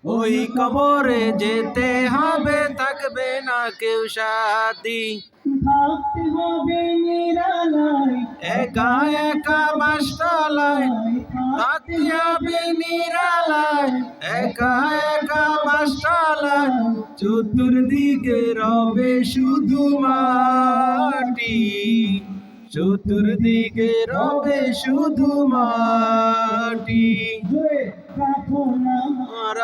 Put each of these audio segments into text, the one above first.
ওই কবরে যেতে হবে, থাকবে না কেউ সাথী। থাকতে হবে নিরালায়, একা একা বাসতলায়, থাকতে হবে নিরালায়, একা একা বাসতলায়। চতুর্দিকে রবে শুধু মাটি, চতুর্দিকে রবে শুধু মাটি। আমার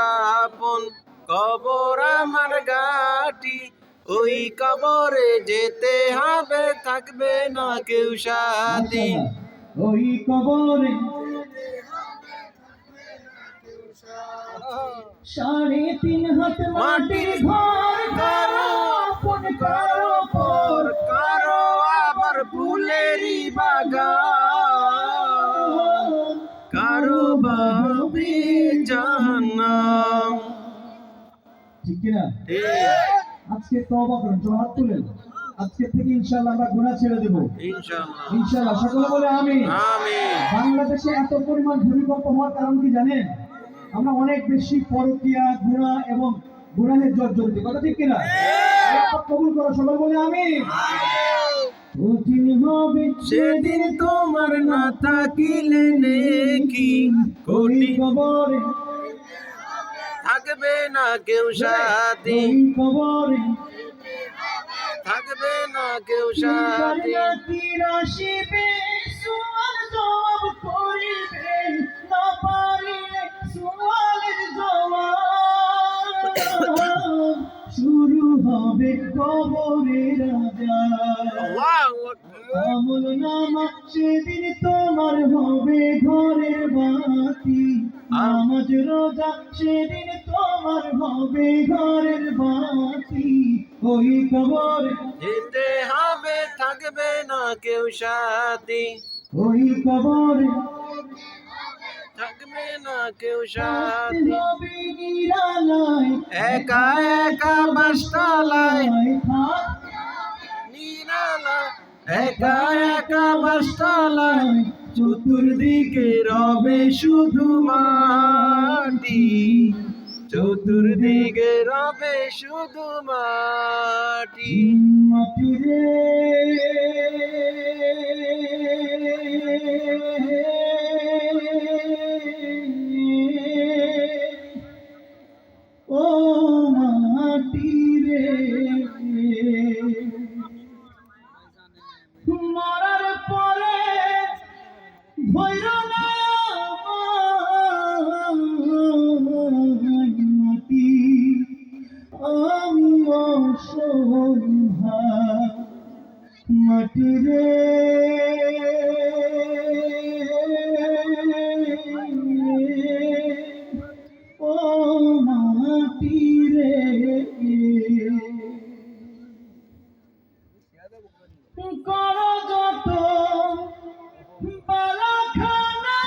আপন কবর আমার গাটি, ওই কবরে যেতে হবে, থাকবে না কেউ সাথী। ওই কবরে 3.5 হাত মাটির ঘর, কারো আপন কারো পর, কারো আবার ফুলেরই বাগান, কারো বাবে জাহান্নাম। ঠিক কিনা? ঠিক। আজকে তওবা করুন, সবাই হাত তুলেন। আজকে থেকে ইনশাআল্লাহ আমরা গুনাহ ছেড়ে দেব ইনশাআল্লাহ। ইনশাআল্লাহ। সকলে বলে আমিন। আমিন। বাংলাদেশে এত পরিমাণ ভূমিকম্প হওয়ার কারণ কি জানেন? আমরা অনেক বেশি পরকীয়া, গুনাহ এবং গুনাহের জর্জরিত। কথা ঠিক কিনা? আল্লাহ কবুল করো, সবাই বলে আমিন। কঠিন হবে সেদিন তোমার না থাকিলে নেকি, ওই কবরে, থাকবে না কেউ সাথী, ওই কবরে থাকবে না কেউ সাথী। জান্নাতীর আসিবে, সুয়াল জবাব করিবে, না পারিলে সুয়ালের জবাব। শুরু হবে কবরের আযাব। আল্লাহু আকবার। আমল নামা সেদিন তোমার হবে ঘরের বাতি, নামাজ রোজা সেদিন তোমার হবে ঘরের বাতি। ওই কবরে যেতে হবে, থাকবে না কেউ সাথী, ওই কবরে থাকবে না কেউ থাকতে সাথী। হবে নিরালায়, একা একা বাসতলায়, থাক নিরালায়, একা একা বাসতলায়। চতুর্দিকে রবে শুধু মাটি, চতুর্দিকে রবে শুধু মাটি। মাটিরে ও মাটিরে, মরার পরে ভৈর না মাটি, আমি অসহায় মাটিরে। ও মাটিরে, করো যত বালাখানা,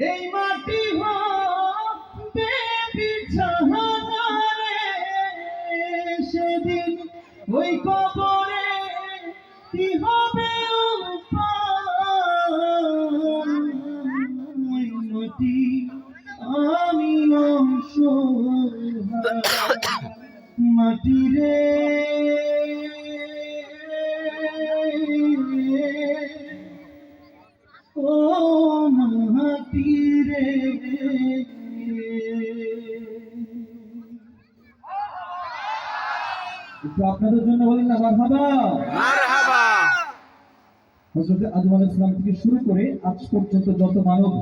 এই মাটি হবে বিছানা রে। সেদিন ওই কবরে কি হবে উপায়, মাটি আমি অসহায় মাটিরে। ও মাটিরে, একটু আপনাদের জন্য বলেন না মারহাবা। মারহাবা। হযরত আদম আলাইহিস সালাম থেকে শুরু করে আজ পর্যন্ত যত মানব